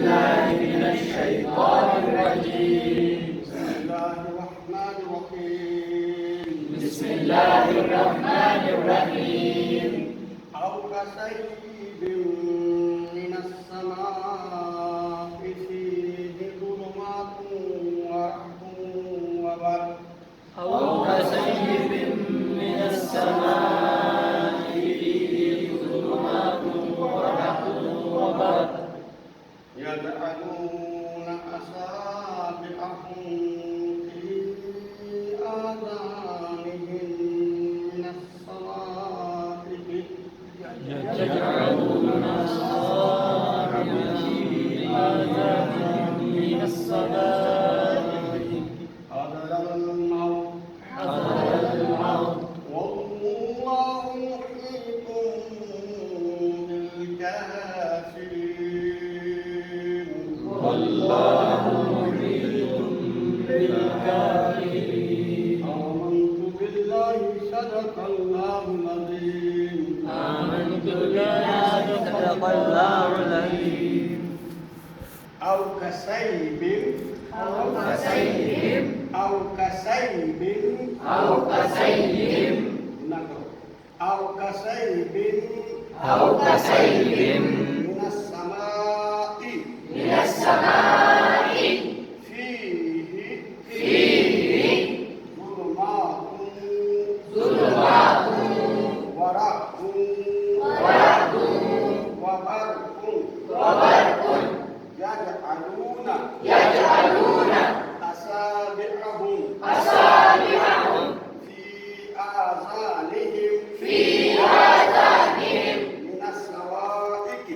بالله من الشيطان الرجيم. بسم الله الرحمن الرحيم. بسم الله الرحمن الرحيم. أو كصيب من السماء فيه ظلمات ورعد وبرق أو كصيب من السماء فيه ظلمات ورعد وبرق يجعلون أصابعهم في آذانهم من الصواعق يجعلون أصابعهم في آذانهم من الصواعق حذر الموت حذر الموت والله محيط بالكافرين. والله محيط بالكافرين. آمنت بالله صدق الله العظيم. آمنت بالله صدق الله العظيم. أو كصيب أو كصيب أو كصيب أو كصيب نقرأ أو كصيب أو كصيب من السماء من السماء فيه ظلمات ظلمات ورعد ورعد وبرق وبرق يجعلون أصابعهم في آذانهم من الصواعق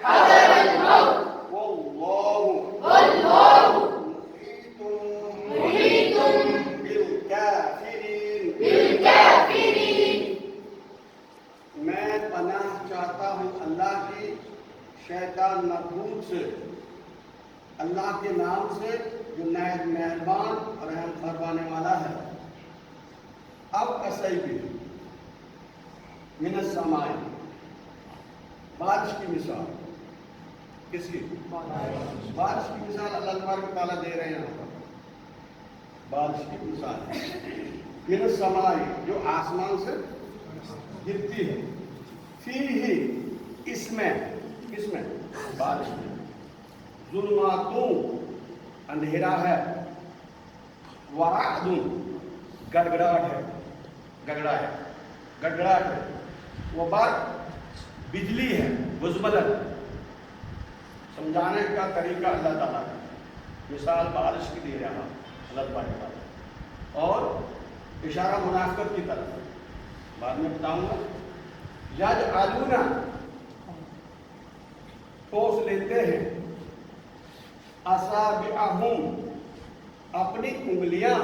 حذر الموت والله محيط بالكافرين. میں پناہ چاہتا ہوں اللہ کی شیطان مردود سے، اللہ کے نام سے جو نہایت مہربان اور رحم فرمانے والا ہے. اب کصیب من السماء، بارش کی مثال. کس کی؟ بارش کی مثال اللہ تبارک و تعالیٰ دے رہے ہیں یہاں پر. بارش کی مثال من السماء جو آسمان سے گرتی ہے، فیہ اس میں بارش میں ظلماتوں اندھیرا ہے، ورعد گڑگڑاہٹ ہے، وبرق بجلی ہے. بزبلن سمجھانے کا طریقہ اللہ تعالیٰ ہے. مثال بارش کی دے رہا اللہ تبارک و تعالیٰ، اور اشارہ منافقت کی طرف بعد میں بتاؤں گا. یجعلون ٹھوس لیتے ہیں، اصابعہم اپنی انگلیاں،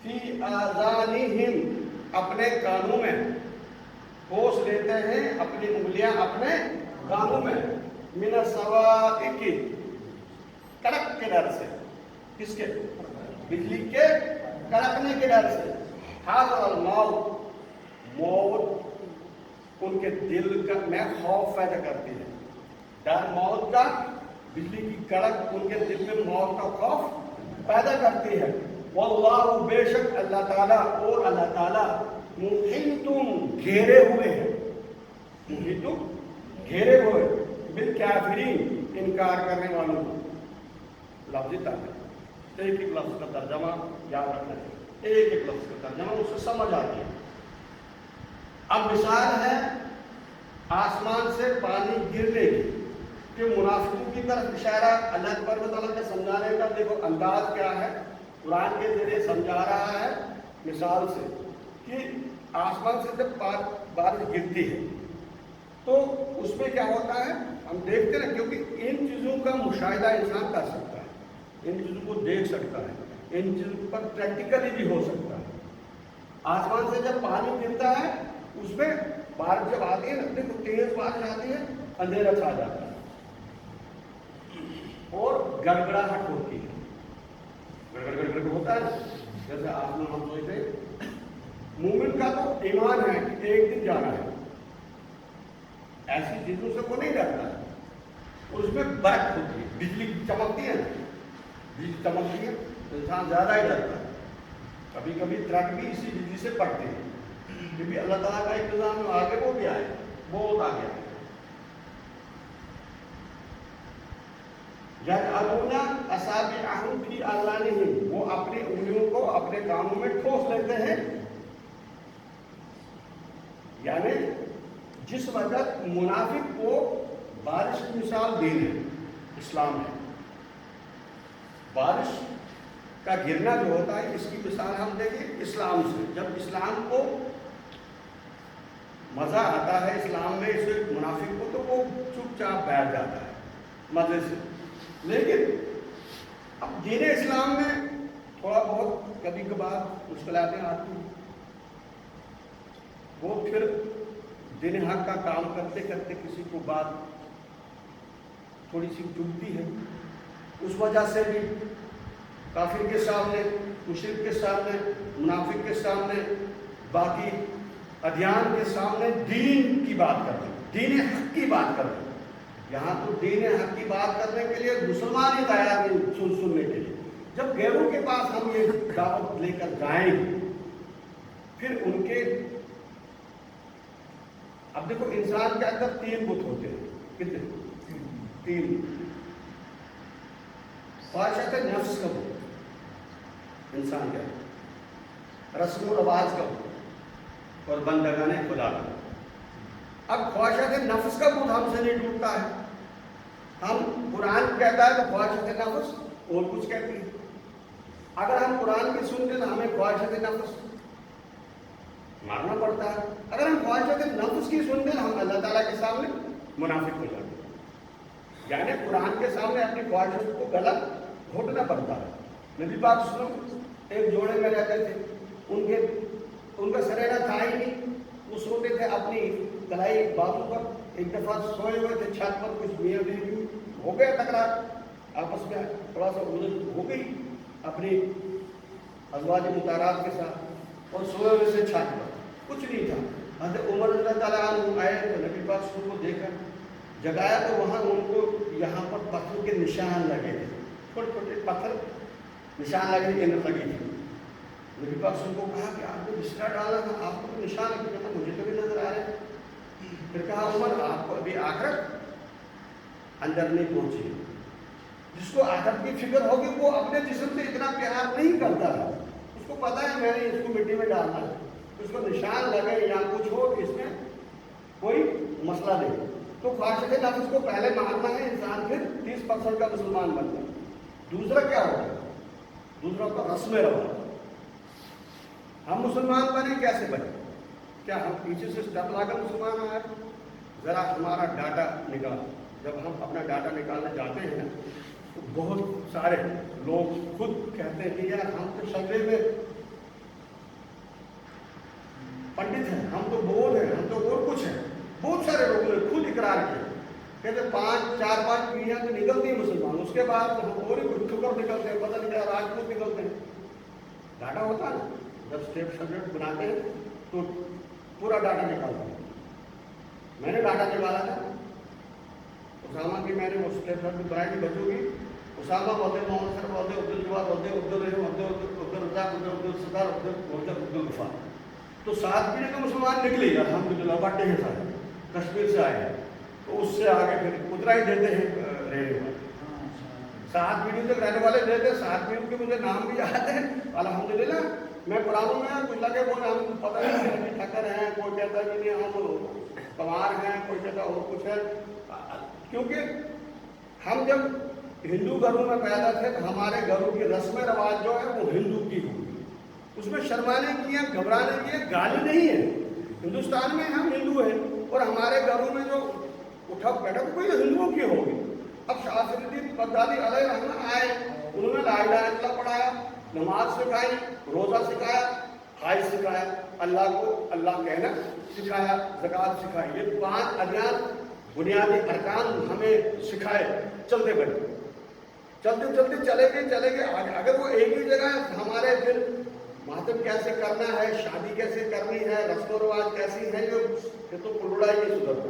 فی آذانہم اپنے کانوں میں، ٹھوس لیتے ہیں اپنی انگلیاں اپنے کانوں میں، من الصواعق کڑک کے ڈر سے. کس کے؟ بجلی کے کڑکنے کے ڈر سے. حاضر الموت، موت ان کے دل میں خوف پیدا کرتی ہے. ڈر موت کا، بجلی کی کڑک ان کے دل میں موت کا خوف پیدا کرتی ہے. واللہ بے شک اللہ تعالیٰ، اور اللہ تعالیٰ محیط گھیرے ہوئے ہیں، محیط گھیرے ہوئے، بالکافرین انکار کرنے والوں کو. لفظی ترجمہ، ایک لفظ کا ترجمہ یاد رکھنا ہے، ایک لفظ کا ترجمہ اس سے سمجھ آتی ہے. اب مثال ہے آسمان سے پانی گرنے کی، کہ منافقوں کی طرف اشارہ اللہ تبارک و تعالیٰ کے سمجھانے کا. دیکھو انداز کیا ہے، قرآن کے ذریعے سمجھا رہا ہے مثال سے کہ آسمان سے جب بارش گرتی ہے تو اس میں کیا ہوتا ہے ہم دیکھتے ہیں، کیونکہ ان چیزوں کا مشاہدہ انسان کر سکتا ہے، ان چیزوں کو دیکھ سکتا ہے، ان چیزوں پر پریکٹیکلی بھی ہو سکتا ہے. آسمان سے جب پانی گرتا ہے اس میں بارش جب آتی ہے نا، دیکھو تیز بارش آتی ہے، اندھیرا چھا جاتا ہے اور گڑگڑاہٹ ہوتی ہے. گڑگڑ ہوتا ہے جیسے آپ نے ہم سوچتے ہیں. مومن کا تو ایمان ہے کہ ایک دن جانا ہے، ایسی چیزوں سے وہ نہیں ڈرتا ہے، اور اس میں برق ہوتی ہے، بجلی چمکتی ہے نا، بجلی چمکتی ہے تو انسان زیادہ ہی ڈرتا ہے۔ کبھی کبھی ٹرک بھی اسی بجلی سے پڑتے ہیں، کیونکہ اللہ تعالیٰ کا انتظام آگے وہ بھی آئے، بہت آگے آئے۔ یجعلون اصابعهم فی آذانہم، وہ اپنی انگلیوں کو اپنے کانوں میں ٹھوس لیتے ہیں، یعنی جس وقت منافق کو بارش کی مثال دینے اسلام ہے، بارش کا گرنا جو ہوتا ہے اس کی مثال ہم دیں گے اسلام سے۔ جب اسلام کو مزہ آتا ہے اسلام میں اسے منافق کو، تو وہ چپ چاپ بیٹھ جاتا ہے مزے سے، لیکن اب دین اسلام میں تھوڑا بہت کبھی کبھار مشکلاتیں آتی ہیں، وہ پھر دین حق کا کام کرتے کرتے کسی کو بات تھوڑی سی چبھتی ہے، اس وجہ سے بھی کافر کے سامنے، مشرک کے سامنے، منافق کے سامنے، باقی ادیان کے سامنے دین کی بات کرتے ہیں، دین حق کی بات کرتے ہیں۔ یہاں تو دین حق کی بات کرنے کے لیے مسلمان ہی تیار نہیں سننے کے لیے، جب غیروں کے پاس ہم یہ دعوت لے کر جائیں پھر ان کے، اب دیکھو انسان کے اندر 3 بت ہوتے ہیں، کتنے؟ 3۔ خواہشات نفس کا بت انسان کا، رسم و رواج کا بت، اور بندگان خدا کا۔ اب خواہشات نفس کا بت ہم سے نہیں ٹوٹتا ہے، ہم قرآن کہتا ہے تو خواہشات نفس اور کچھ کہتی ہے، اگر ہم قرآن کی سنتے تو ہمیں خواہشات نفس مارنا پڑتا ہے، اگر ہم خواہشات نفس کی سنتے تو ہم اللہ تعالیٰ کے سامنے منافق ہو جاتے ہیں، یعنی قرآن کے سامنے اپنی خواہشات کو گلا گھونٹنا پڑتا ہے۔ نبی پاک صلی اللہ علیہ وسلم ایک جوڑے میں رہتے تھے، ان کا سریرا تھا ہی نہیں، وہ سوتے تھے اپنی کلائی بازو پر، ایک دفعہ سوئے ہوئے تھے چھت پر، کچھ میاں بیوی ہو گیا تکرار آپس میں، تھوڑا سا غلط ہو گئی اپنی ازواج مطہرات کے ساتھ، اور سوئے ہوئے سے چھت پر کچھ نہیں تھا۔ حضرت عمر رضی اللہ تعالیٰ عنہ آئے تو نبی پاک صلی اللہ علیہ وسلم کو دیکھا، جگایا تو وہاں ان کو یہاں پر پتھر کے نشان لگے تھے، چھوٹے چھوٹے پتھر نشان لگے تھے، لگی تھی۔ نبی پاک صلی اللہ علیہ وسلم کو کہا کہ آپ نے بستر ڈالا تھا، آپ کو تو نشان لگے تھے، مجھے تو بھی نظر آ رہے ہیں۔ پھر کہا عمر آپ کو ابھی آخرت اندر نہیں پہنچی، جس کو آخرت کی فکر ہوگی وہ اپنے جسم سے اتنا پیار نہیں کرتا ہے، اس کو پتا ہے میں نے اس کو مٹی میں ڈالنا ہے، اس کو نشان لگے یا کچھ ہو اس میں کوئی مسئلہ نہیں۔ تو خواہشات نفس کو پہلے مارنا ہے، انسان پھر 30% کا مسلمان بنتا ہے۔ دوسرا کیا ہوتا ہے؟ دوسرا کا رسم رواج۔ ہم مسلمان بنے کیسے بنے؟ کیا ہم پیچھے سے اسٹیپ لا کر مسلمان آئے؟ ذرا ہمارا ڈاٹا نکال، جب ہم اپنا ڈاٹا نکالنے جاتے ہیں تو بہت سارے لوگ خود کہتے ہیں کہ یار ہم تو شبے میں پنڈت ہیں، ہم تو بودھ ہیں، ہم تو اور کچھ ہیں۔ بہت سارے لوگوں نے خود اقرار کیا، کہتے 4-5 پیڑھیاں تو نکلتی ہیں مسلمان، اس کے بعد ہم اور ہی کچھ ٹھکر نکلتے ہیں، پتہ نہیں کیا راجپوت نکلتے ہیں۔ ڈاٹا ہوتا ہے نا، جب اسٹیپ سبجیکٹ بناتے ہیں تو پورا ڈاٹا نکالتے ہیں۔ میں نے ڈاٹا نکالا تھا اسامہ کی، میں نے وہ اسٹیپ سبجیکٹ بنائی تھی بچوں کی، اسامہ عہدے، محمد صرف عہدے، عبدالجواد عہدے، عبدالرحیم عہدے، عبدالرزاق عہدے، عبدالستار عہدے، عبدالغفار، تو 7 پیڑھی تو مسلمان نکلی الحمدللہ، بٹے ہیں سارے، کشمیر سے آئے ہیں، تو اس سے آگے پھر اتنا ہی دیتے ہیں رہنے والے، 7 پیڑھی تک رہنے والے دیتے ہیں۔ 7 پیڑھی کے مجھے نام بھی یاد ہے الحمدللہ، میں پڑھاؤں میں کچھ لگے بولے ہم پتہ نہیں ٹھکر ہیں، کوئی کہتا ہے کہ نہیں ہم کنوار ہیں، کوئی کہتا اور کچھ ہے، کیونکہ ہم جب ہندو گھروں میں پیدا تھے تو ہمارے گھروں کی رسم رواج جو ہے وہ ہندو کی ہوگی، اس میں شرمانے کی ہے، گھبرانے کی ہے، گالی نہیں ہے۔ ہندوستان میں ہم ہندو ہیں اور ہمارے گھروں میں جو اٹھک بیٹھک کوئی ہندوؤں کی ہوگی۔ اب شاہ صفی الدین بغدادی علیہ رحمہ آئے، انہوں نے لا الہ الا اللہ پڑھایا، نماز سکھائی، روزہ سکھایا، حج سکھایا، اللہ کو اللہ کہنا سکھایا، زکوٰۃ سکھائی، یہ 5 ادیان بنیادی ارکان ہمیں سکھائے، چلتے بڑھے، چلتے چلتے چلے گئے آگے۔ اگر وہ ایک ہی جگہ ہمارے پھر ماتم کیسے کرنا ہے، شادی کیسے کرنی ہے، رسم و رواج کیسی ہے، یہ تو پلڑا ہی نہیں سدھرتا۔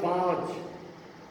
5